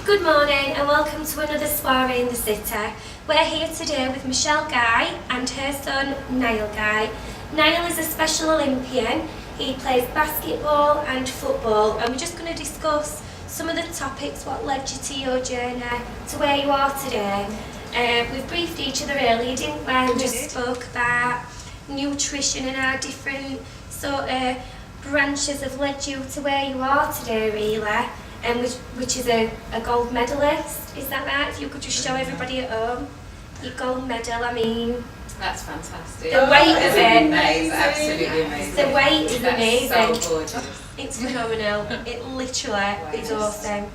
Good morning and welcome to another Soiree in the City. We're here today with Michelle Guite and her son Niall Guite. Niall is a Special Olympian. He plays basketball and football, and we're just going to discuss some of the topics, what led you to your journey to where you are today. We've briefed each other earlier, didn't we? And just spoke about nutrition and our different sort of branches have led you to where you are today, really. And which is a gold medalist, is that right? If you could just show everybody at home your gold medal, I mean... That's fantastic. The weight of it. Amazing. Absolutely amazing. The weight is amazing. So gorgeous. It's phenomenal. It literally is awesome.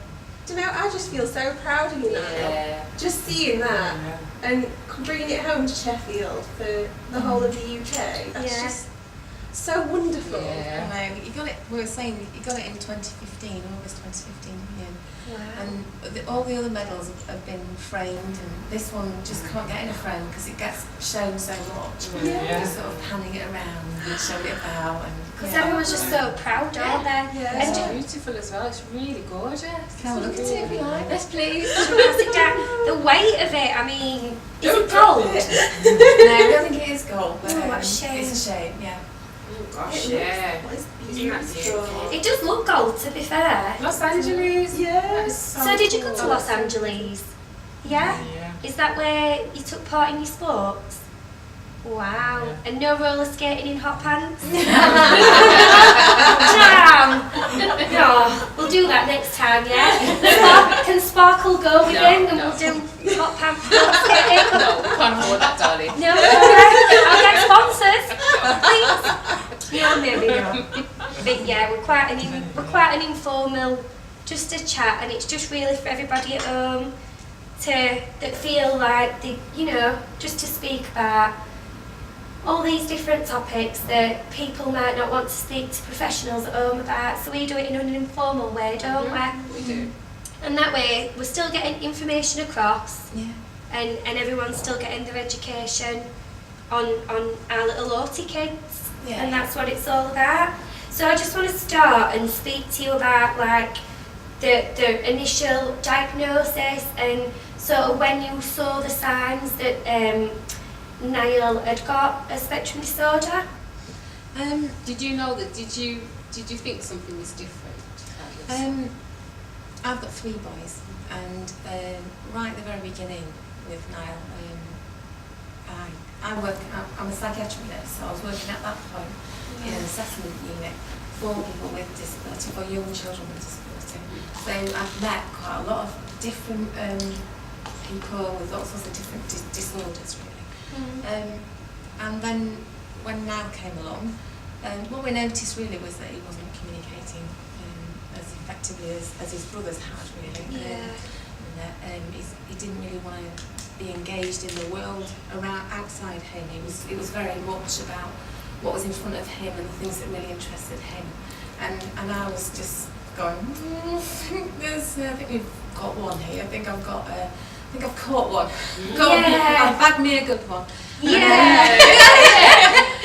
Do you know, I just feel so proud of you now. Yeah. Just seeing that and bringing it home to Sheffield for the whole of the UK. That's just so wonderful. Yeah. I know, you got it, we were saying, you got it in 2015, August 2015, yeah. Wow. And all the other medals have been framed, and this one just can't get in a frame because it gets shown so much. Yeah. Just sort of panning it around and showing it about. Because everyone's just so proud, aren't they? Yeah. It's And beautiful as well. It's really gorgeous. Can we look at it if you like? Yes, please. just pass it down. The weight of it, I mean, is it gold? No, I don't think it is gold, but Oh, what a shame. it's a shame, yeah. Oh gosh, yeah. It's Isn't that beautiful. beautiful? It does look gold, to be fair. Los Angeles. Yeah. So did you go to Los Angeles? Yeah? Yeah. Is that where you took part in your sports? Wow. Yeah. And no roller skating in hot pants? Damn! No, we'll do that next time, yeah? Can Sparkle go with No, him and no. we'll do hot pants roller skating? No, we can't afford that, darling. No, alright. I'll get sponsors, please. No, maybe not. But yeah, we're quite an informal, just a chat, and it's just really for everybody at home that feel like they, just to speak about all these different topics that people might not want to speak to professionals at home about. So we do it in an informal way, don't we? We do. And that way we're still getting information across, Yeah. and everyone's still getting their education on our little Auti kids, Yeah. and that's what it's all about. So I just want to start and speak to you about like the initial diagnosis, and sort of when you saw the signs that Niall had got a spectrum disorder. Did you know that? Did you think something was different? I've got 3 boys, and right at the very beginning with Niall, I'm a psychiatric nurse, so I was working at that point in an assessment unit for people with disability, for young children with disability. So I've met quite a lot of different people with all sorts of different disorders, really. And then when Niall came along, what we noticed really was that he wasn't communicating as effectively as his brothers had, really. He didn't really want to be engaged in the world around outside him. It was very much about what was in front of him and the things that really interested him. And I was just going, I think we've got one here. I think I've caught one. I've bagged me a good one. Yeah.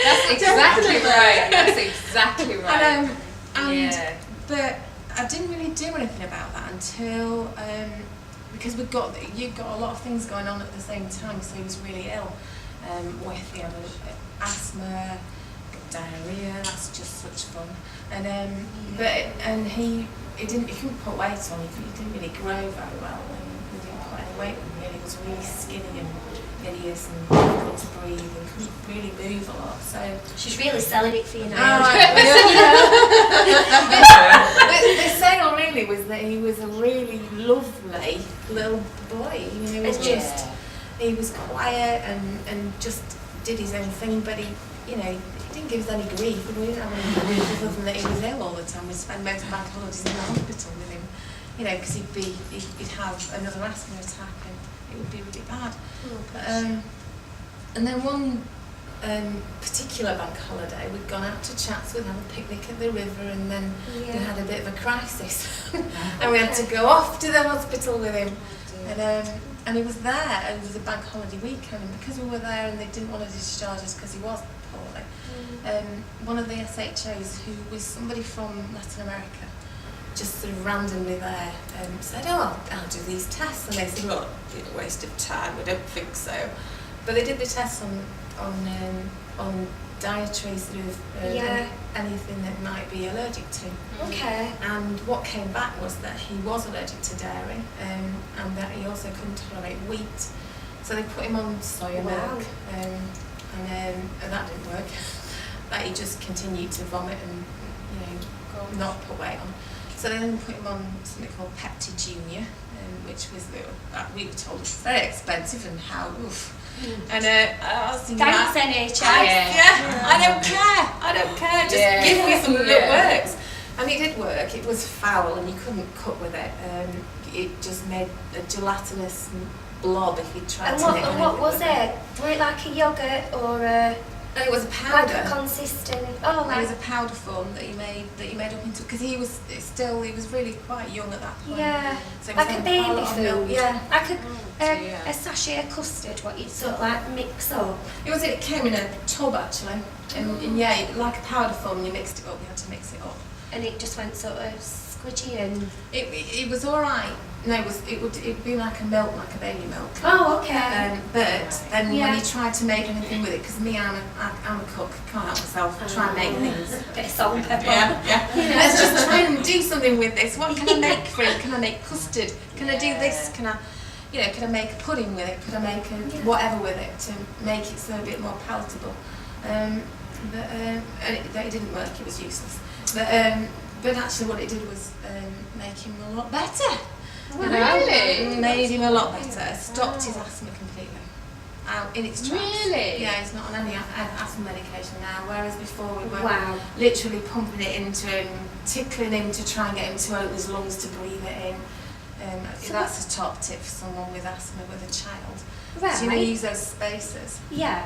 That's exactly right. That's exactly right. But I didn't really do anything about that until because you've got a lot of things going on at the same time. So he was really ill with asthma, diarrhea. That's just such fun. And he couldn't put weight on. He didn't really grow very well. He didn't put any weight on. He was really skinny and hideous and difficult to breathe and couldn't really move a lot. So She's really selling it for you now. the sale really was that he was a really lovely little boy. He was he was quiet and just did his own thing, but he didn't give us any grief. We didn't have any grief other than that he was ill all the time. We'd spend most of bank holidays in the hospital with him, because he'd have another asthma attack and it would be really bad. And then one particular bank holiday, we'd gone out to Chats, we'd had a picnic at the river, and then we had a bit of a crisis. And we had to go off to the hospital with him. And he was there, and it was a bank holiday weekend, and because we were there and they didn't want to discharge us because he was poorly, one of the SHOs, who was somebody from Latin America, just sort of randomly there said, oh, I'll do these tests. And they said, well, it's a waste of time, I don't think so. But they did the tests on dietary sort of anything that might be allergic to. Okay. And what came back was that he was allergic to dairy and that he also couldn't tolerate wheat. So they put him on soya milk and that didn't work. That he just continued to vomit and not put weight on. So they then put him on something called Pepti Junior, which was we were told was very expensive and how oof. And I was thinking, Thanks NHS. I don't care. Just give me something that works. And it did work. It was foul and you couldn't cook with it. It just made a gelatinous blob if you tried to make And what was it? Were it like a yogurt or a... No, it was a powder. Like a consistent... It was a powder form that you made up into... Because he was really quite young at that point. Yeah, So like a baby food. Yeah. Like a sachet of custard, what you'd sort of like mix up. It came in a tub actually. And like a powder form, you mixed it up, you had to mix it up. And it just went sort of squidgy and... It was alright. No, it'd be like a milk, like a baby milk. Oh, okay. But then when you try to make anything with it, because me, I'm a cook, can't help myself, try and make things. Bit of salt and pepper. Yeah. Let's just try and do something with this. What can I make for it? Can I make custard? Can I do this? Can I make a pudding with it? Could I make whatever with it to make it so a bit more palatable? But it didn't work. It was useless. But actually, what it did was make him a lot better. Really? Made him a lot better. Stopped his asthma completely. In its tracks. Really? Yeah, he's not on any asthma medication now, whereas before we were literally pumping it into him, tickling him to try and get him to open his lungs to breathe it in. So that's a top tip for someone with asthma with a child. Right. So you use those spacers. Yeah.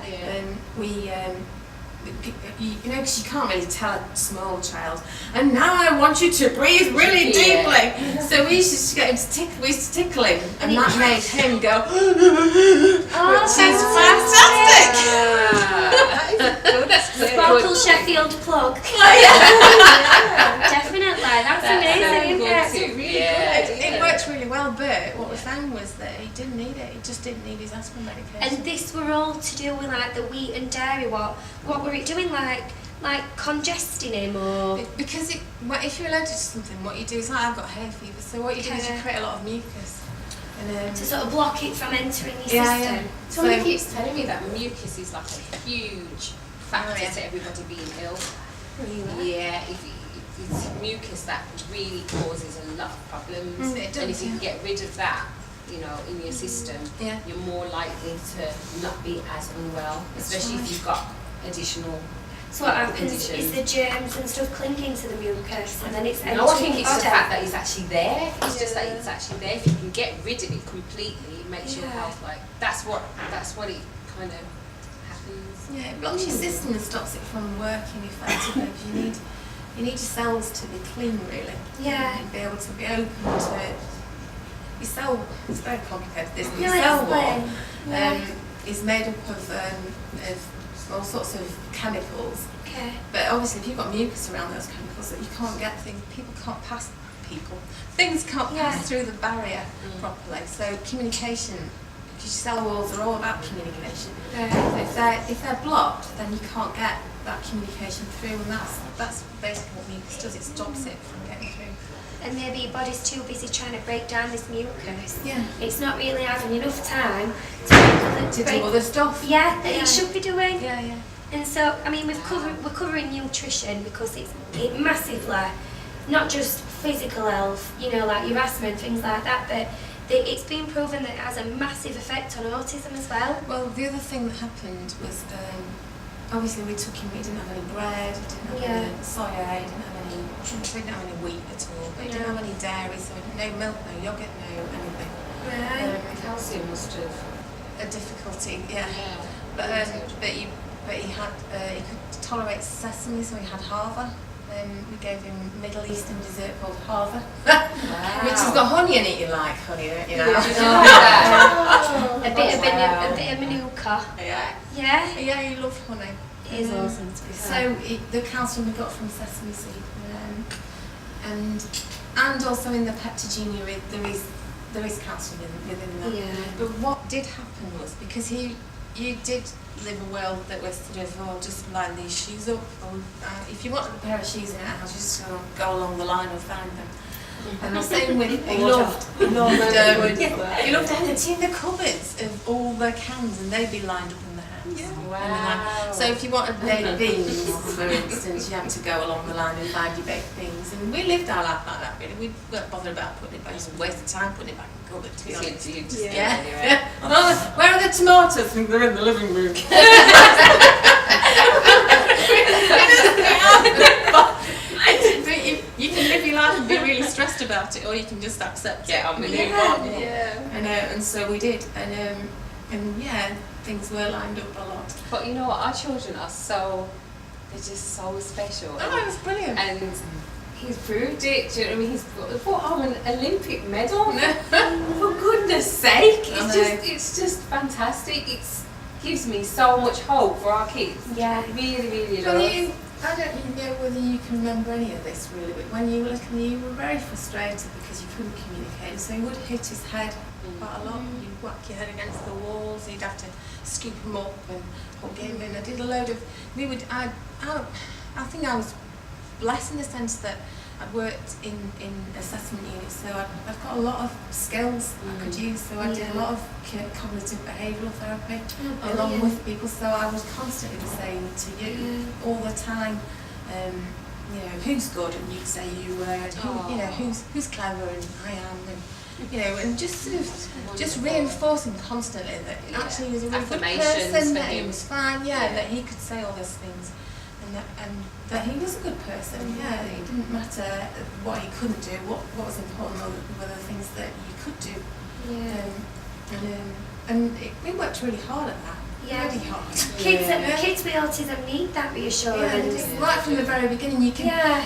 Because you can't really tell a small child, and now I want you to breathe really deeply. So we used to get him to tickle, we used to tickle him, and that made him go, which is fantastic. Sparkle Sheffield plug. Definitely, that's amazing, isn't it? It worked really well, but what we found was that he didn't need it. He just didn't need his asthma medication. And this were all to do with like the wheat and dairy. What were it doing? Like congesting him or? Because if you're allergic to something, what you do is like I've got hay fever. So what you do is you create a lot of mucus. And, to sort of block it from entering your system. Yeah. Someone keeps telling me that mucus is like a huge factor to everybody being ill. Really? Yeah, it's mucus that really causes a lot of problems. It does, and if you can get rid of that, in your system, you're more likely to not be as unwell, especially if you've got additional. So what happens conditions. is the germs and stuff clinging to the mucus, and then it's No, I think it's the fact that it's actually there. It's just that it's actually there. If you can get rid of it completely, it makes your health that's what it kind of happens. Yeah, it blocks your system and stops it from working effectively. You need your cells to be clean, really. Yeah. And be able to be open to your cell. It's very complicated. This No, cell wall explain. is made up of all sorts of chemicals. Okay. But obviously, if you've got mucus around those chemicals, that you can't get things. Things can't pass through the barrier properly. So communication. Because your cell walls are all about communication. If they're blocked, then you can't get that communication through, and that's basically what mucus does. It stops it from getting through. And maybe your body's too busy trying to break down this mucus. Yeah. It's not really having enough time To do other stuff. Yeah, that it should be doing. Yeah. And so, I mean, we're covering nutrition because it massively, not just physical health, like your asthma and things like that, but it's been proven that it has a massive effect on autism as well. Well, the other thing that happened was, obviously we took him, he didn't have any bread, he didn't have any soya, he didn't have any wheat at all, but he didn't have any dairy, so no milk, no yogurt, no anything. Right. Calcium must have A difficulty, But he could tolerate sesame, so he had hava. We gave him Middle Eastern dessert called hava, which has got honey in it. You like honey, don't you? A bit of manuka. Yeah, you love honey. It is awesome to be fair. So the calcium we got from sesame seed, and and also in the Pep to Junior, there is counselling within that. Yeah. But what did happen was, because you did live a world that was sort of, oh, just line these shoes up. Or, if you wanted a pair of shoes in a house, you just go along the line and find them. And the same with, he loved emptying the cupboards of all the cans, and they'd be lined up in the house. Yeah. Wow. So if you wanted baked beans, for instance, you had to go along the line and find your baked beans. And we lived our life like that, really. We weren't bothered about putting it back. It's a waste of time putting it back in the cupboard, to be honest. Yeah. Oh, where are the tomatoes? I think they're in the living room. You can live your life and be really stressed about it, or you can just accept it and move on. And so we did, and yeah, things were lined up a lot. But you know what, our children are they're just so special. Oh, it was brilliant. And he's proved it, do you know what I mean? He's brought home an Olympic medal. For goodness sake, it's just fantastic. It gives me so much hope for our kids. Yeah. It really, really Well, does. I don't know whether you can remember any of this really, but when you were little, you were very frustrated because you couldn't communicate. So he would hit his head quite a lot. You'd whack your head against the walls. You'd have to scoop him up and hug him. And I did a load of. I think I was blessed in the sense that I'd worked in assessment units, so I've got a lot of skills I could use. So I did a lot of cognitive behavioural therapy along with people. So I was constantly saying to you all the time, you know, who's good, and you'd say you were, and who's clever, and I am, and you know, and just sort of just reinforcing constantly that actually he was a really good person, that he was fine, that he could say all those things. And that he was a good person, it didn't matter what he couldn't do, what was important were the things that you could do. We worked really hard at that, really hard. Kids with autism need that reassurance. Right from the very beginning, you can.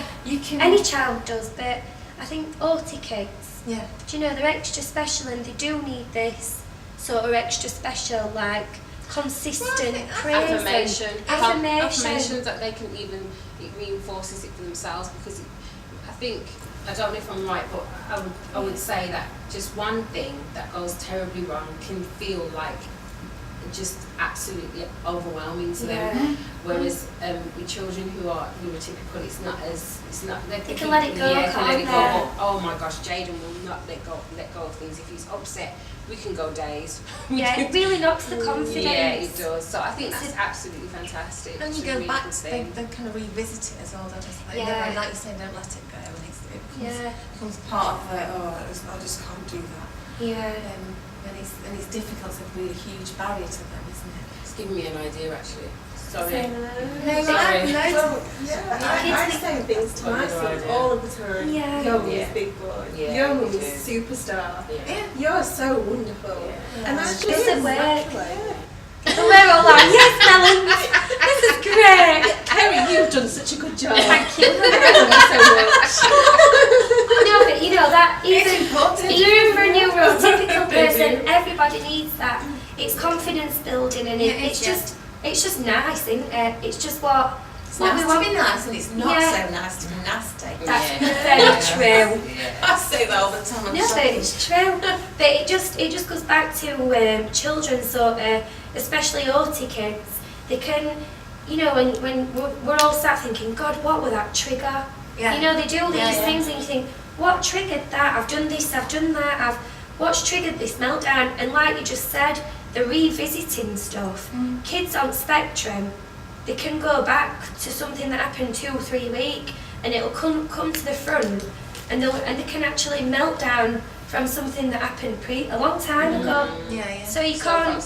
Any child does, but I think Auti kids, do you know, they're extra special and they do need this sort of extra special, like, consistent praise, affirmation that they can even, it reinforces it for themselves, because I don't know if I'm right, but I would say that just one thing that goes terribly wrong can feel like just absolutely overwhelming to them. Whereas with children who are typical, they can let it go. Oh my gosh, Jaden will not let go of things. If he's upset, we can go days. It really knocks the confidence. Yeah, it does. So I think that's absolutely fantastic. And you go back, they kind of revisit it as well, don't they? Never, like you say, don't let it go. It becomes part of I just can't do that. And it's difficult, it's a really huge barrier to them, isn't it? It's giving me an idea, actually. Sorry. I say things to my son all of the time. Your mum's big boy. Your mum's superstar. You're so wonderful. And that's just exactly. And we're all like, yes, Melons, this is great. Kerry, you've done such a good job. Thank you. so much. No, but you know that even for a neurotypical person, everybody needs that. It's confidence building, and it's just nice, isn't it? It's just what. It's nice to be nice, and it's not so nice to be nasty. That's very true. I say that all the time. No, but it's true. But it just goes back to children, sort of, especially Auti kids. They can, you know, when we're all sat thinking, God, what will that trigger? You know, they do these things, and you think, what triggered that? I've done this, I've done that. What's triggered this meltdown? And like you just said, they're revisiting stuff. Kids on spectrum, they can go back to something that happened 2 or 3 weeks, and it'll come to the front, and they can actually melt down from something that happened a long time ago. So you can't.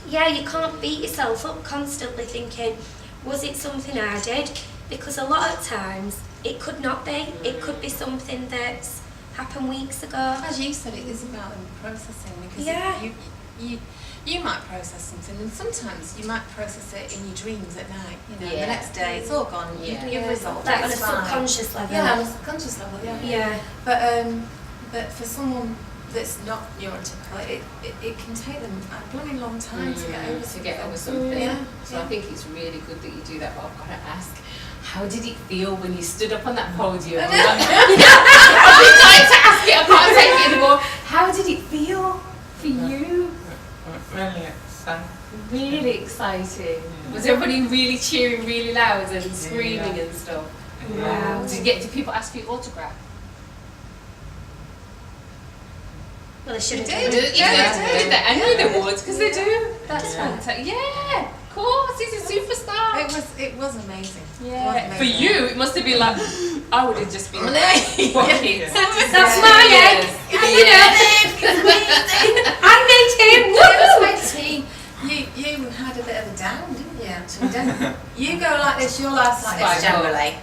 You can't beat yourself up constantly thinking, was it something I did? Because a lot of times it could not be. It could be something that's happened weeks ago. As you said, it is about them processing, because you might process something, and sometimes you might process it in your dreams at night. You know, the next day it's all gone. You've resolved it. Like on a subconscious level. On a subconscious level. But for someone that's not neurotypical, it can take them a bloody long time to get over something. So I think it's really good that you do that. But I've got to ask, how did it feel when you stood up on that podium? I've been trying to ask it, I can't take it anymore. How did it feel for you? Really exciting. Really exciting. Was everybody really cheering really loud and screaming and stuff? Wow. Did people ask for your autograph? Well, they should have They do. I know they would, because they do. That's fantastic. Yeah, of course, he's a superstar. It was amazing. Yeah. For you, it must have been like, I would have just been like, buckets. That's my egg. You know, I made him. You had a bit of a down, didn't you? Actually, you go like this, your life's like this generally,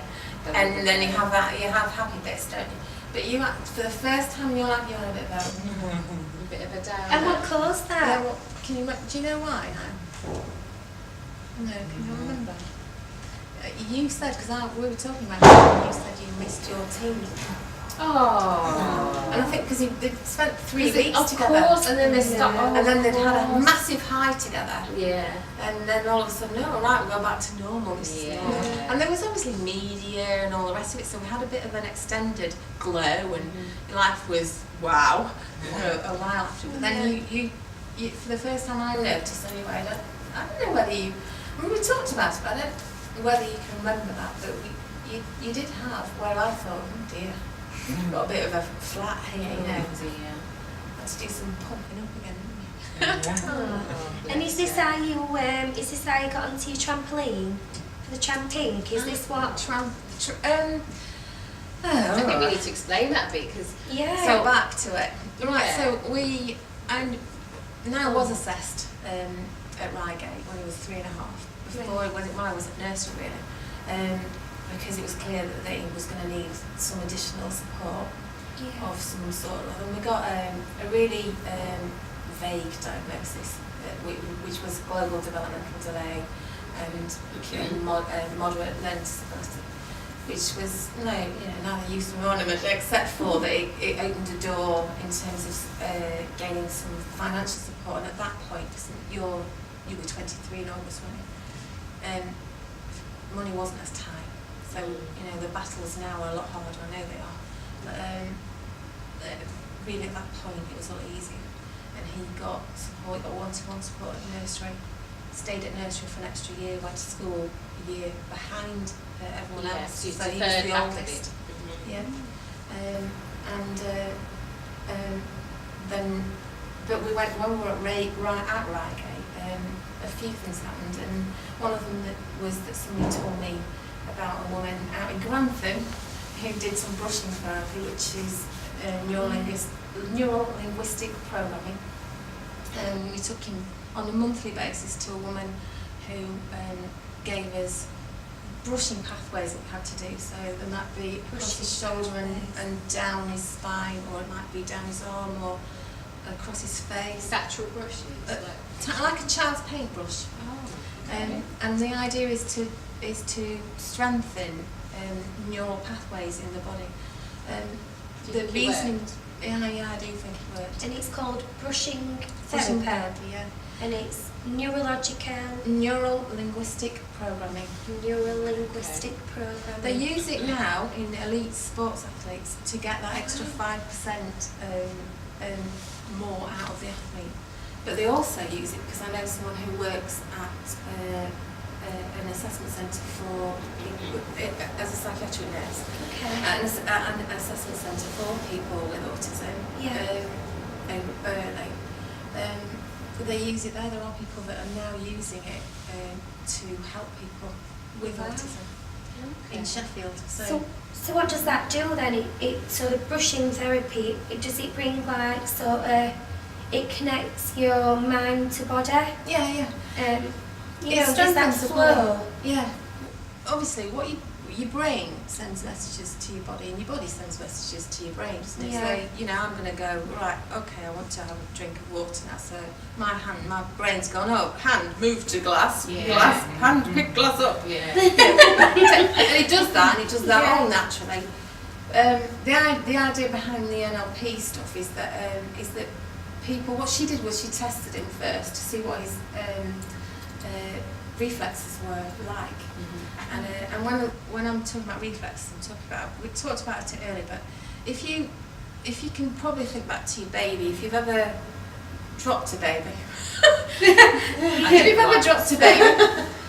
and then you have happy bits, don't you? But you, for the first time in your life, you had a bit of a a down. And what caused that? Yeah, do you know why? No, can you remember? You said, because we were talking about it, and you said you missed your team. Oh. And I think because they'd spent 3 weeks together. Of course, and then they stopped. And then they'd had a massive high together. Yeah. And then all of a sudden, no, all right, we'll go back to normal. Yeah. And there was obviously media and all the rest of it, so we had a bit of an extended glow, and life was wow for a while after. But then you, for the first time I noticed anyway, I don't know whether you, I mean, we talked about it, but I don't know whether you can remember that, but you did have where I thought, oh dear, got a bit of a flat here, you know. Had to do some pumping up again, didn't you? And is this how you got onto your trampoline for the tramp pink? Is this what? I think we need to explain that a bit, because Yeah. So back to it. Right, Yeah. so Niall was assessed at Reigate when he was 3.5, before when I was at nursery really, because it was clear that he was going to need some additional support of some sort. And we got a really vague diagnosis, which was global developmental delay and moderate learning disability, which was neither use nor ornament, except for that it opened a door in terms of gaining some financial support. And at that point, you were 23 in August, weren't you? Money wasn't as tight. So, the battles now are a lot harder, I know they are. But really at that point it was a lot easier. And he got support, got one-to-one support at nursery, stayed at nursery for an extra year, went to school a year behind everyone else. So he was the oldest. Yeah. But when we were at Reigate, a few things happened, and one of them was that somebody told me about a woman out in Grantham who did some brushing therapy, which is neuro-linguistic programming. We took him on a monthly basis to a woman who gave us brushing pathways that we had to do. So there might be across his shoulder and down his spine, or it might be down his arm or across his face. Actual brushes? Like a child's paintbrush. And the idea is to strengthen neural pathways in the body. The reason, I do think it worked. And it's called brushing Brushing therapy. therapy, yeah. And it's neurological. Neuro-linguistic programming. Neuro-linguistic programming. They use it now in elite sports athletes to get that extra 5% more out of the athlete. But they also use it because I know someone who works at an assessment centre for people as a psychiatric nurse. Okay. An assessment centre for people with autism. Over Burnley. They use it there. There are people that are now using it to help people with autism in Sheffield. So what does that do then? So the brushing therapy, does it bring it connects your mind to body? Yeah. Does that flow? Yeah. Obviously, your brain sends messages to your body, and your body sends messages to your brain, doesn't it? Yeah. So, I'm going to go, right, okay, I want to have a drink of water now. So my brain's gone, hand, move to glass, glass, hand, pick glass up. Yeah. And it does that, all naturally. The idea behind the NLP stuff is that people, what she did was she tested him first to see what his reflexes were like. And when I'm talking about reflexes, we talked about it earlier, but if you can probably think back to your baby, if you've ever dropped a baby. If you've ever dropped a baby.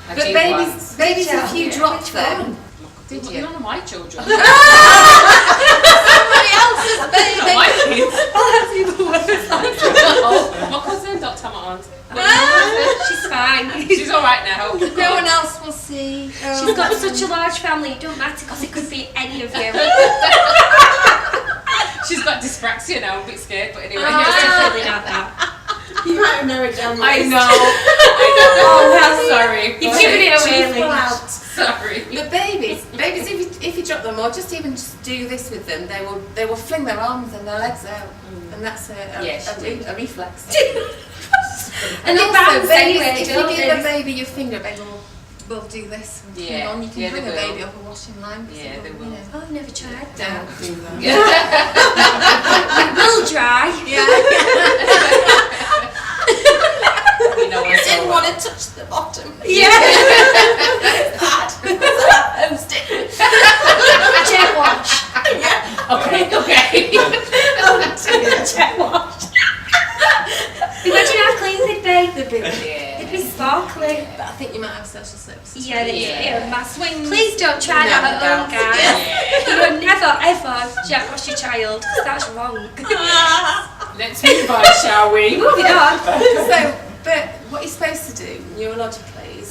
But babies, if you drop them, did you? None of my children. Somebody else's baby. Not my kids. Oh, that's even worse. My cousin, Dr. My aunt. She's fine. She's all right now. No one else will see. She's got such a large family, it don't matter because it could be any of you. She's got dyspraxia now, I'm a bit scared, but anyway. No, it's definitely not that. You might have narrowed down. I know. Oh, I'm sorry. You've given it away. Out. Sorry. But babies, if you drop them or just do this with them, they will fling their arms and their legs out, and that's a reflex. And they also, bounce babies, anyway, if don't you they? give a baby your finger, they will do this. And Yeah. on. You can Yeah, hang they a will. baby off a washing line. Yeah, they will. You know. Oh, I've never tried. Don't do that. It will dry. You know, I didn't want to touch the bottom. Yeah. Bad. I'm sticking. Jet wash. Okay. Jet wash. Imagine how clean they'd be. Yeah. They'd be sparkling. But I think you might have social slips. Yeah, they'd Yeah. be a mass. Please don't try that at home, guys. Yeah. You would never ever jet wash your child. That's wrong. Let's move on, shall we? Moving on. But what you're supposed to do neurologically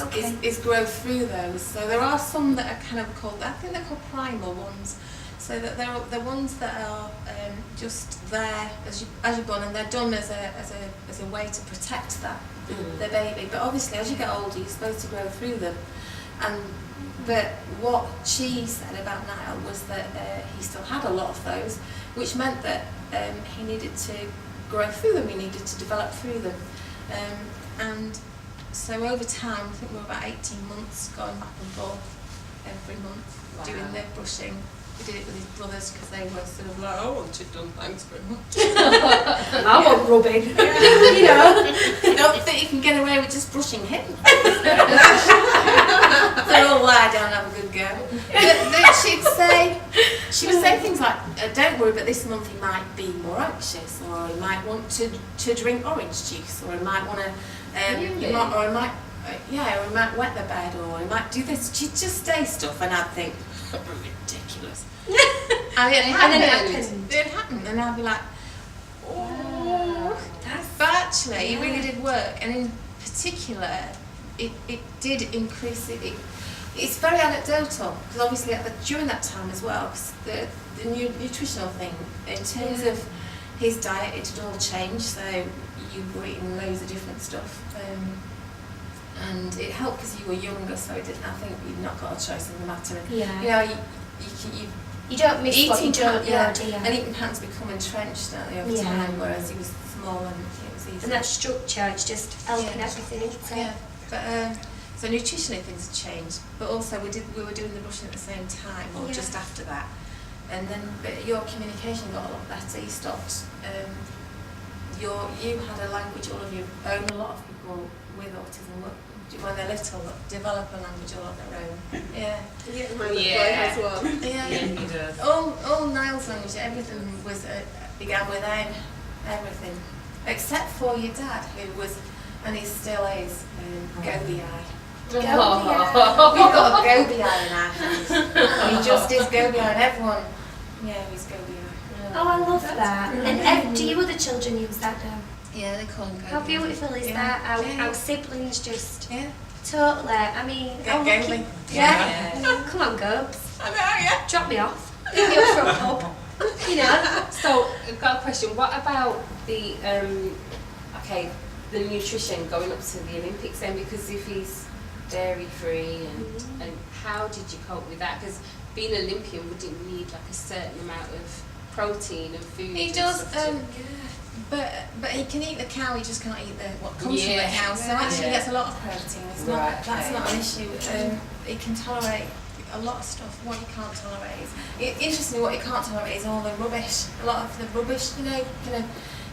is grow through those. So there are some that are kind of called, I think they're called primal ones. So that they're ones that are just there as you're born, and they're done as a way to protect the baby. But obviously, as you get older, you're supposed to grow through them. But what she said about Niall was that he still had a lot of those, which meant that he needed to grow through them. He needed to develop through them. And so over time, I think we were about 18 months going back and forth every month, doing the brushing. We did it with his brothers because they were sort of like, I want it done, thanks very much. I want rubbing. You know, don't think you can get away with just brushing him. They'll all lie down and have a good go. But she would say things like, don't worry, but this month he might be more anxious, or he might want to drink orange juice, or he might want to, he might wet the bed, or he might do this. She'd just say stuff, and I'd think, ridiculous. And it happened. It happened, and I'd be like, oh. But actually, it really did work, and in particular, it did increase it. It's very anecdotal, because obviously during that time as well, because the nutritional thing, in terms of his diet, it had all changed, so you were eating loads of different stuff. And it helped because you were younger, so I think you've not got a choice in the matter. Yeah. You know, you don't miss what you don't know, do you? And eating patterns become entrenched, don't they, over time, whereas he was small and it was easy. And that structure is just helping everything, isn't it? Yeah. But so nutritionally things have changed, but also we were doing the brushing at the same time, or just after that. And then but your communication got a lot better. You stopped. You had a language all of your own. A lot of people with autism, when they're little, develop a language all of their own. Yeah. My little boy has one. Yeah. He does. All Niall's language, everything was began with M, everything, except for your dad, who was, and he still is, Goby Eye. We've got a Goby Eye in our house. And he just is Goby Eye, and everyone, he's Goby Eye. Oh, I love that. And do you other children use that now? Yeah, they call him Goby. How beautiful is that? Our siblings just totally. I mean, Get Goby. Come on, Gobes. I know, Drop me off. Pick me up from a pub. You know. So, I've got a question. What about the the nutrition going up to the Olympics then? Because if he's dairy free and how did you cope with that? Because being an Olympian, would it need like a certain amount of protein and food? He does. But he can eat the cow. He just can't eat what comes from the cow. So actually, he gets a lot of protein. It's not. That's not an issue. He can tolerate a lot of stuff. What he can't tolerate is, interestingly, what he can't tolerate is all the rubbish. A lot of the rubbish.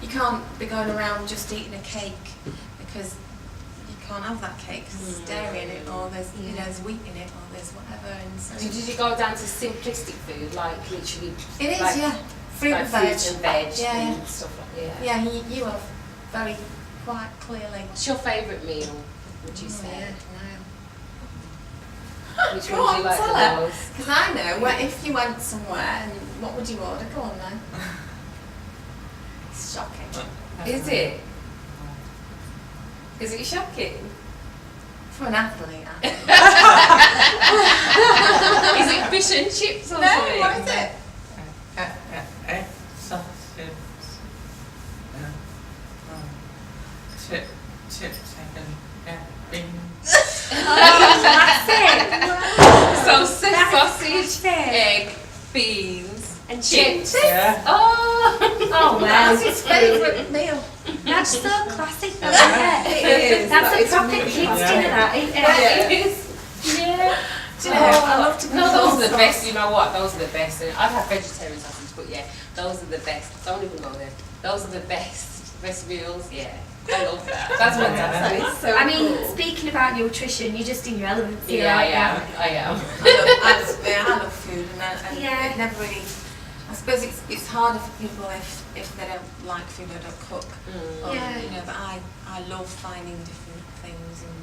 You can't be going around just eating a cake because you can't have that cake because there's dairy in it, or there's there's wheat in it, or there's whatever. And so Did you go down to simplistic food, like literally? it is, like, fruit like and veg. fruit and veg and stuff like that. Yeah, you have very quite clearly. What's your favourite meal? Would you say? Which Go one do you on, like tell the her. most? Because I know if you went somewhere, and what would you order? Go on then. It's shocking. Is it? Is it shocking? For an athlete, Is it fish and chips or No, something? what is it? Egg, sausage, chips, and beans. So sausage, egg, beans, And chips. Yeah. Oh, Oh, wow. That's his favourite meal. That's so classic, though, isn't it? It is. That's a It's proper really kids classic. dinner, that, isn't it? it is. Yeah. Do you know, I love to No, those are the best. You know what? Those are the best. And I've had vegetarian sausage, but yeah, those are the best. Don't even go there. Those are the best meals. Yeah, I love that. That's fantastic. It's so I mean, cool. speaking about nutrition, you're just in your element here, Yeah, aren't you? I am. I love food, and Yeah. it never really. I suppose it's harder for people if they don't like food or don't cook. Or, Yeah. You know, but I love finding different things, and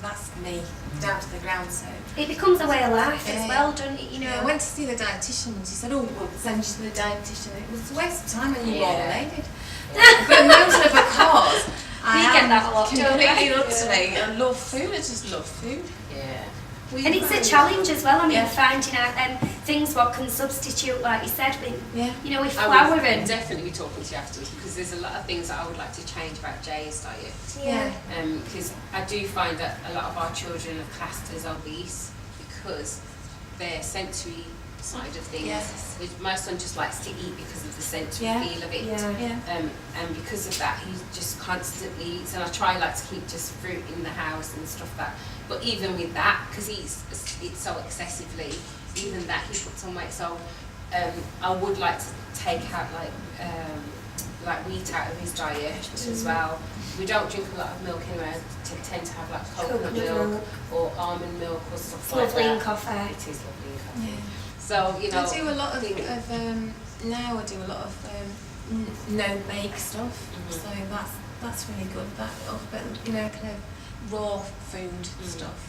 that's me down to the ground. So It becomes a way of life Yeah. as well, doesn't it? You know. I went to see the dietitian, and she said, "Oh, we'll send you to the dietitian." It was a waste of time, and you all related. But mostly because We get that a lot, don't we? completely utterly. I love food. I just love food. Yeah. And it's a challenge as well. I mean, Yeah. finding out things what can substitute, like you said, with Yeah. with I flour would and definitely be talking to you afterwards, because there's a lot of things that I would like to change about Jay's diet. yeah. Because I do find that a lot of our children are classed as obese because their sensory side of things. Yes. Which my son just likes to eat because of the sensory Yeah. feel of it. Yeah. And because of that, he just constantly eats. And I try like to keep just fruit in the house and stuff that. But even with that, because he eats it so excessively, even that he puts on weight. So I would like to take out like wheat out of his diet as well. We don't drink a lot of milk anyway. I tend to have like coconut milk or almond milk or stuff It's like lovely that. in coffee. It is lovely in coffee. Yeah. So you know, I do a lot of think- now I do a lot of no bake stuff, so that's really good. That but kind of raw food stuff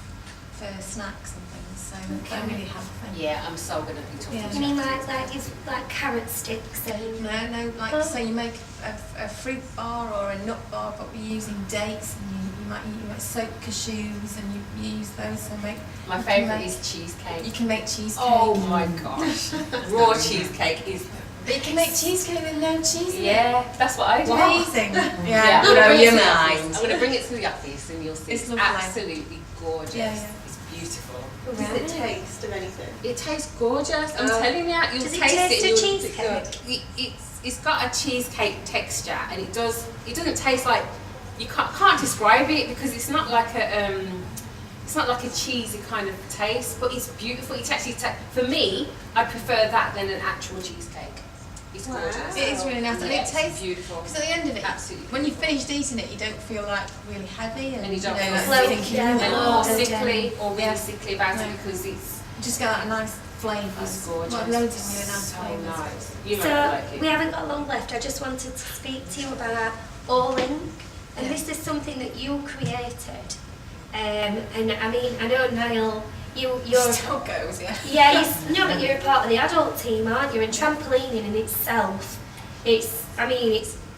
for snacks and things. So they're really healthy. Yeah, I'm so gonna be talking. Yeah. to You mean you like carrot sticks and No, like say you make a fruit bar or a nut bar, but we're using dates, and you might soak cashews, and you use those. So My you can favourite make- is cheesecake. You can make cheesecake. Oh my gosh, raw cheesecake is. But you can make cheesecake with no cheese in it. Yeah, that's what I do. Amazing. Yeah, blow bring it your to the mind. office. I'm going to bring it to the office and you'll see It's it's lovely. absolutely gorgeous. Yeah. It's beautiful. Does it taste of anything? It tastes gorgeous. I'm Oh. telling you, you'll Does it taste taste it. of you'll- cheesecake? It's got a cheesecake texture, and it doesn't taste like, you can't describe it because it's not like a cheesy kind of taste, but it's beautiful. It's actually for me, I prefer that than an actual cheesecake. It's Wow. gorgeous. It is really nice, and Yeah, it tastes beautiful. Because at the end of it, Absolutely. when you've finished eating it, you don't feel like really heavy, and, And you don't know, feel like slow, thinking, yeah. And Oh, or don't sickly, or really Yeah. sickly about No. it because it's you just get that nice flavour. It's gorgeous. Well, loads of really nice so flavours. nice. You might So like it. we haven't got long left. I just wanted to speak to you about All Ink, and Yeah. this is something that you created. And I mean, I know Niall, you're Still goes, yeah. yeah, but you're a part of the adult team, aren't you? And trampolining in itself, is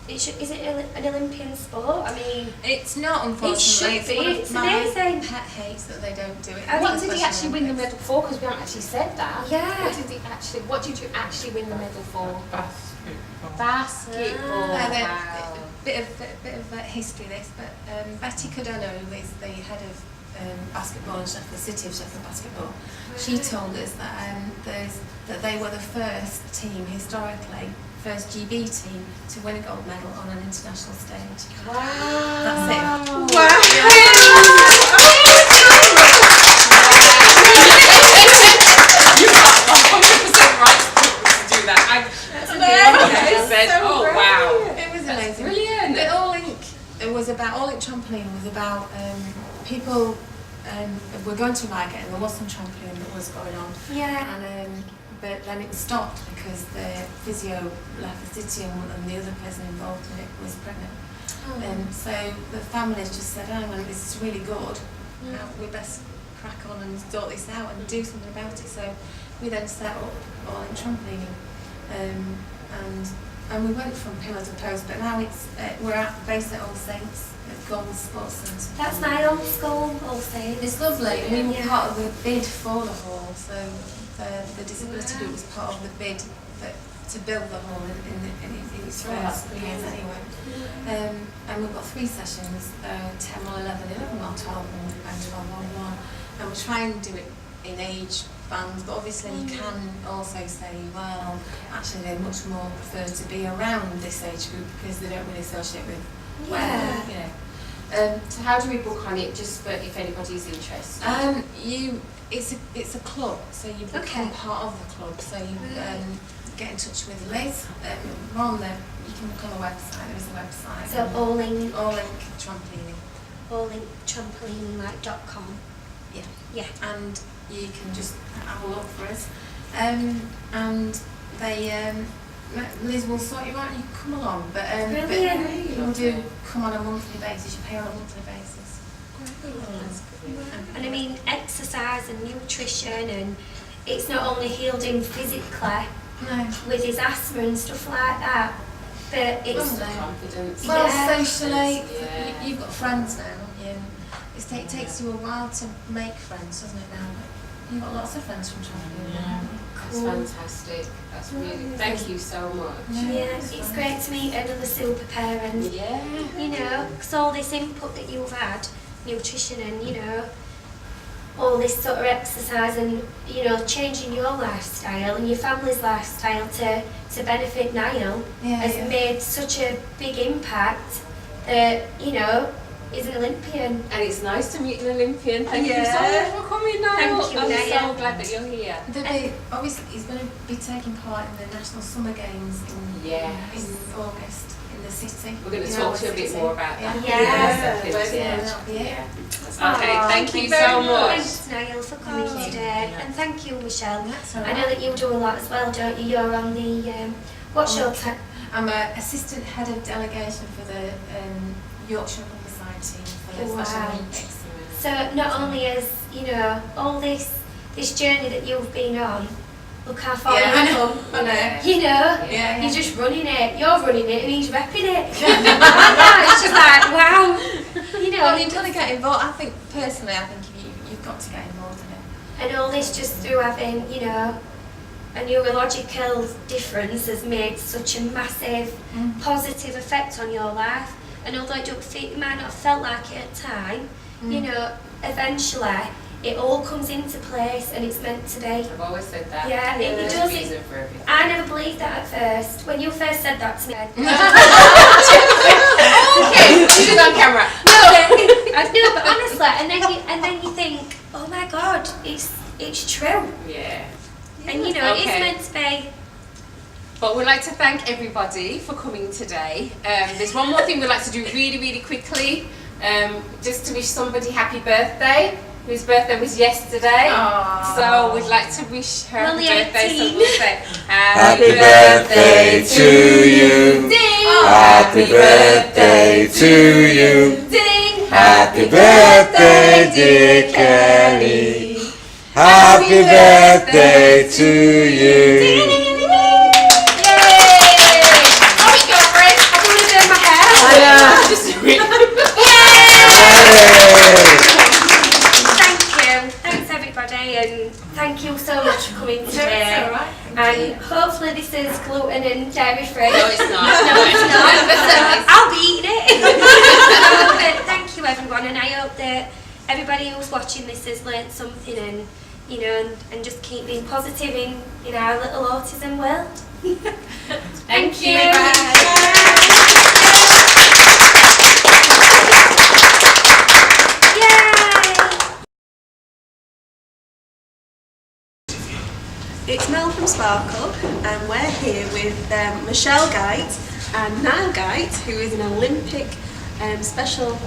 it an Olympian sport? I mean, It's not, unfortunately. should be. One of It's my amazing. pet hates that they don't do it. What did he Special actually win the Olympics. medal for? Because we haven't actually said that. Yeah. What did you actually win the medal for? Basketball. Basketball. Wow. Bit of history this, but Betty Cuddello, who is the head of basketball in Sheffield, the City of Sheffield Basketball, she told us that they were the first team historically, first GB team to win a gold medal on an international stage. Wow. That's it. Wow! You are 100% right to do that. That's amazing. said, So oh great. wow. It was That's amazing. brilliant. But All Ink it was about all in trampoline was about people were going to like it, and there was some trampoline that was going on. Yeah. And but then it stopped because the physio left the city and the other person involved in it was pregnant. So the families just said, "Hang on, this is really good. We best crack on and sort this out and do something about it." So we then set up all in trampolining, and we went from pillar to post. But now it's we're at based at All Saints at Gold Sports Centre. That's my old school, All Saints. It's lovely. We were part of the bid for the hall, so the disability group was part of the bid to build the hall in its first years anyway. And we've got 3 sessions, 10 or 11, 11 on 12 and 12 on 1. And we try and do it in age bands, but obviously you can also say, well, actually they much more prefer to be around this age group because they don't really associate with So how do we book on it, just for if anybody's interested? It's a club, so you become part of the club. So you get in touch with Liz. We're on there. You can look on the website. There is a website. So All-Link Trampolining. AllLinkTrampolining.com. Yeah. Yeah. And you can just have a look for us. And they Liz will sort you out and you can come along. But you do come on a monthly basis. You pay on a monthly basis. And I mean, exercise and nutrition, and it's not only healed him physically with his asthma and stuff like that, but it's confidence. Well, socially, you've got friends now. It takes you a while to make friends, doesn't it now? But you've got lots of friends from trampoline. Yeah. That's fantastic. That's really, thank you so much. Yeah, it's great to meet another super parent. Yeah. You know, because all this input that you've had, nutrition and, you know, all this sort of exercise and, you know, changing your lifestyle and your family's lifestyle to benefit Niall has made such a big impact that, you know, he's an Olympian. And it's nice to meet an Olympian. Thank you so much for coming, Niall. Thank you, I'm so glad that you're here. Obviously, he's going to be taking part in the National Summer Games in August in the city. We're going to talk to you a bit more about that. Yeah. Okay, thank you so much. Thanks, Niall, for coming today. And thank you, Michelle. I know that you do a lot as well, don't you? You're on the, what's your title? I'm an assistant head of delegation for the Yorkshire Society for the Special Olympics. So not only is, you know, all this journey that you've been on, look how far you've come. I know. You know, you're just running it, you're running it, and he's repping it. It's just like, wow. You know, well, you've got to get involved. I think you've got to get involved in it. And all this just through having, you know, a neurological difference has made such a massive positive effect on your life. And although it might not have felt like it at the time, you know, eventually it all comes into place and it's meant to be. I've always said that. Yeah, it does. I never believed that at first. When you first said that to me, okay, this is on camera. No, but honestly, and then you think, oh my God, it's true. Yeah. And you know, it's meant to be. But we'd like to thank everybody for coming today. There's one more thing we'd like to do really, really quickly, just to wish somebody happy birthday, whose birthday was yesterday. Aww. So we'd like to wish her happy birthday. So we'll say happy birthday to you. Ding! Happy birthday to you. Ding! Happy birthday, dear Kelly. Happy birthday to you. Ding, ding, ding, ding, ding. Thanks everybody, and thank you so much for coming today. And hopefully this is gluten and dairy free. No, it's not. No, it's not. But, I'll be eating it. But thank you everyone, and I hope that everybody who's watching this has learnt something, and you know, and just keep being positive in our little autism world. Thank you. It's Mel from Sparkle, and we're here with Michelle Guite and Niall Guite, who is an Olympic special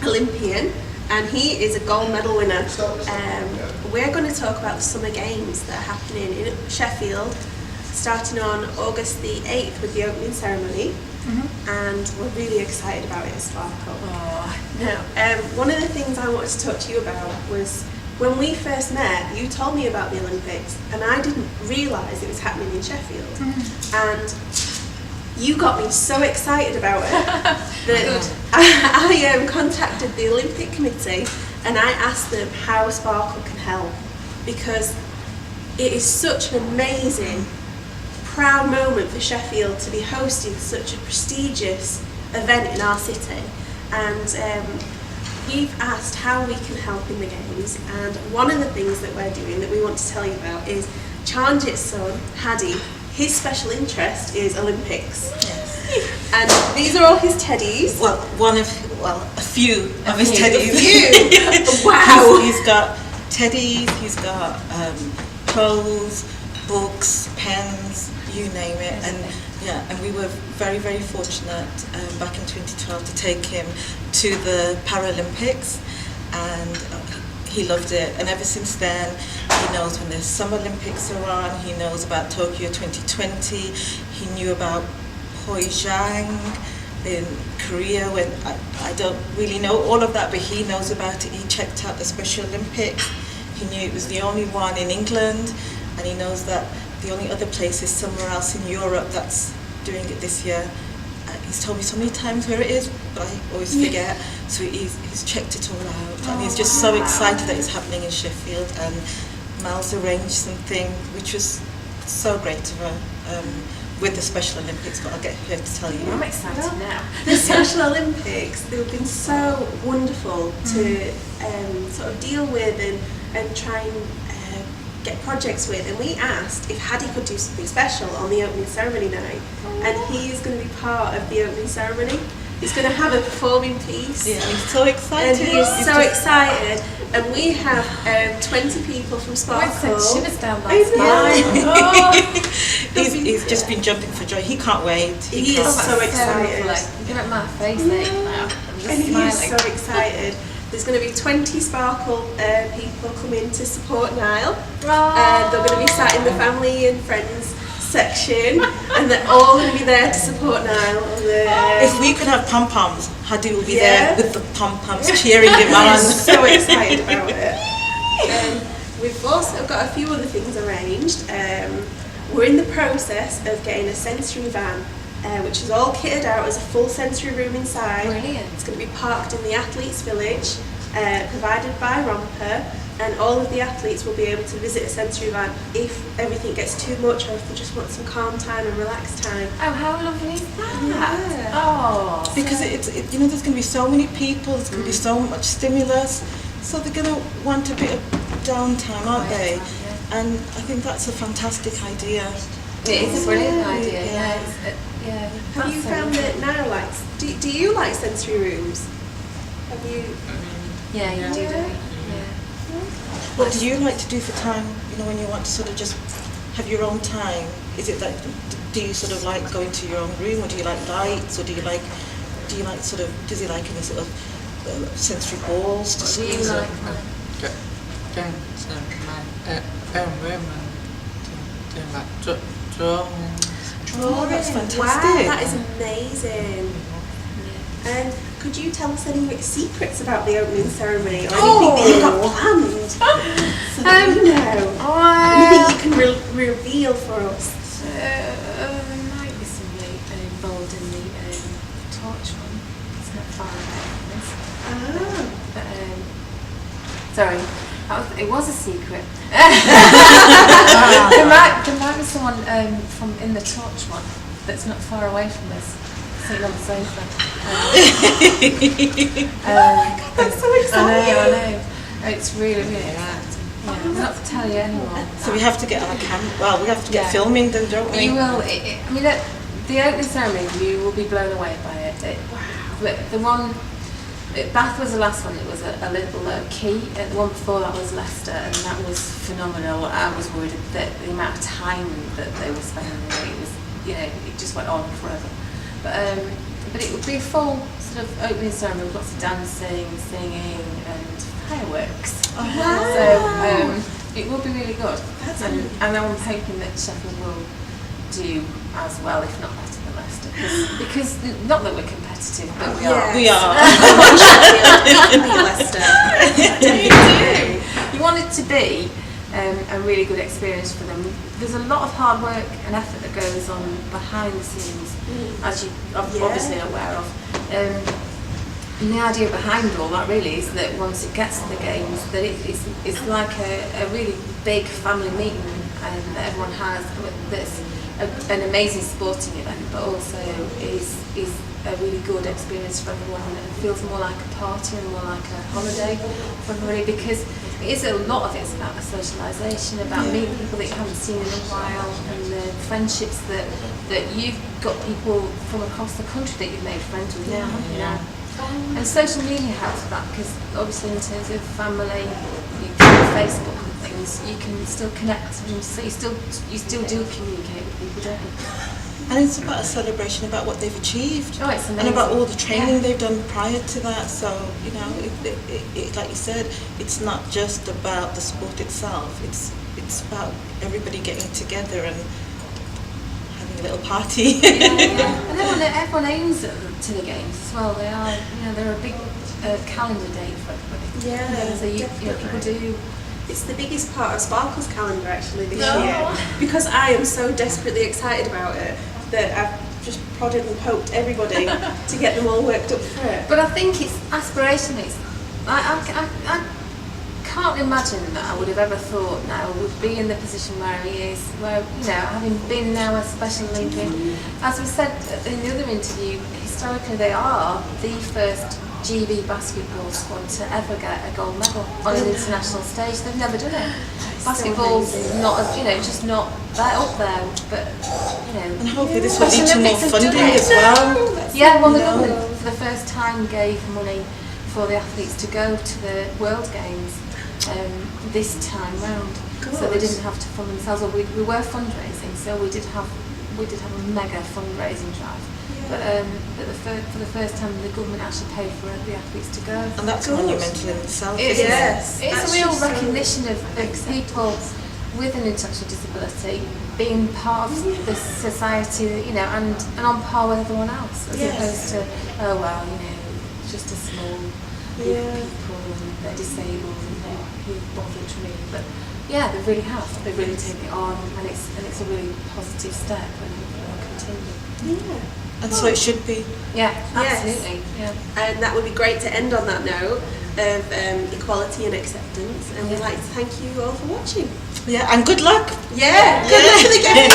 Olympian, and he is a gold medal winner. We're going to talk about the Summer Games that are happening in Sheffield, starting on August the 8th with the opening ceremony. And we're really excited about it as Sparkle. Now, one of the things I wanted to talk to you about was when we first met, you told me about the Olympics, and I didn't realise it was happening in Sheffield. And you got me so excited about it that I contacted the Olympic Committee and I asked them how Sparkle can help, because it is such an amazing, proud moment for Sheffield to be hosting such a prestigious event in our city. And we've asked how we can help in the Games, and one of the things that we're doing that we want to tell you about is Charnjit's son, Hadi. His special interest is Olympics. Yes. And these are all his teddies. Well, a few of his teddies. A few? Wow! He's got teddies, he's got clothes, books, pens, you name it. And we were very, very fortunate back in 2012 to take him to the Paralympics, and he loved it. And ever since then, he knows when the Summer Olympics are on, he knows about Tokyo 2020, he knew about Poijang in Korea, when I don't really know all of that, but he knows about it. He checked out the Special Olympics, he knew it was the only one in England, and he knows that the only other place is somewhere else in Europe that's doing it this year. He's told me so many times where it is, but I always forget. So he's checked it all out, and he's just so excited that it's happening in Sheffield. And Mal's arranged something which was so great of her with the Special Olympics, but I'll get her to tell you. I'm excited now. The Special Olympics, they've been so wonderful to sort of deal with and try and get projects with, and we asked if Hadi could do something special on the opening ceremony night, and he is going to be part of the opening ceremony. He's going to have a performing piece. Yeah, he's so excited. And he is so excited. And we have 20 people from Sparkle. Shivers down my He's just been jumping for joy. He can't wait. He is so excited. You're at my face now. And he is so excited. There's going to be 20 Sparkle people coming to support Niall. They're going to be sat in the family and friends section, and they're all going to be there to support Niall. If we could have pom-poms, Hadi will be there with the pom-poms cheering him on. I'm so excited about it. We've also got a few other things arranged. We're in the process of getting a sensory van, which is all kitted out as a full sensory room inside. Brilliant. It's going to be parked in the Athletes Village, provided by Romper, and all of the athletes will be able to visit a sensory van if everything gets too much, or if they just want some calm time and relaxed time. Oh, how lovely is that? Yeah. Oh. Because there's going to be so many people, there's going to be so much stimulus, so they're going to want a bit of downtime, aren't they? And I think that's a fantastic idea. It is a brilliant idea. Have you found that Niall likes? Do you like sensory rooms? Have you? Yeah, you do. Yeah. What do you like to do for time? When you want to sort of just have your own time. Is it like, do you sort of like going to your own room, or do you like lights, or do you like sort of? Does he like any sort of sensory balls to What do you like? Oh, that's fantastic. Wow, that is amazing. And could you tell us any secrets about the opening ceremony, or anything that you've got planned? So that we know. Anything you can reveal for us? There might be somebody involved in the torch one. It's not far away from this. Sorry, it was a secret. There might be someone from in the torch one that's not far away from us, sitting on the sofa. That's so exciting. I know. It's really, really exciting. Yeah, not to tell you anymore. So we have to get our camera. Well, we have to get filming, then, don't we? You will. I mean, the opening ceremony, you will be blown away by it. The one. Bath was the last one. It was a little key. The one before that was Leicester, and that was phenomenal. I was worried that the amount of time that they were spending, it was, it just went on forever. But it would be a full sort of opening ceremony with lots of dancing, singing, and fireworks. So it will be really good. And I'm hoping that Sheffield will do as well, if not better than Leicester. Because not that we're competitive, but we are. We are. You want it to be a really good experience for them. There's a lot of hard work and effort that goes on behind the scenes, as you are obviously aware of. And the idea behind all that really is that once it gets to the games, that it's like a really big family meeting that everyone has. That's an amazing sporting event, but also is a really good experience for everyone, and it feels more like a party and more like a holiday for everybody, because it is a lot of it's about the socialisation, about meeting people that you haven't seen in a while, and the friendships that you've got people from across the country that you've made friends with now, haven't you now? And social media helps with that, because obviously in terms of family, Facebook and things, you can still connect, and so you still do communicate with people, don't you? And it's about a celebration about what they've achieved. Oh, it's amazing. And about all the training they've done prior to that. So, you know, it, like you said, it's not just about the sport itself. It's about everybody getting together and having a little party. And everyone aims to the games as well. They are, they're a big calendar day for everybody. Yeah, so people do. It's the biggest part of Sparkle's calendar actually this year, because I am so desperately excited about it that I've just prodded and poked everybody to get them all worked up for it. But I think it's aspirational. I can't imagine that I would have ever thought Niall would be in the position where he is, where, having been now a Special Olympian. As we said in the other interview, historically they are the first GB basketball squad to ever get a gold medal on an international stage. They've never done it. Basketball's not, just not that up there, but, And hopefully this will lead to more funding as well. Yeah, well, the government for the first time gave money for the athletes to go to the World Games this time round. So they didn't have to fund themselves. Or we were fundraising, so we did have a mega fundraising drive. But for the first time, the government actually paid for the athletes to go. And that's monumental in itself. It's a real so recognition of people with an intellectual disability being part of the society, and on par with everyone else, as opposed to, it's just a small group of people and they're disabled and who bothered really. But they really have. They really take it on, and it's a really positive step, and will continue. Yeah. And so it should be. Yeah, absolutely. Yeah. And that would be great to end on that note of equality and acceptance. And we'd like to thank you all for watching. Yeah, and good luck. Yeah, good luck for the games.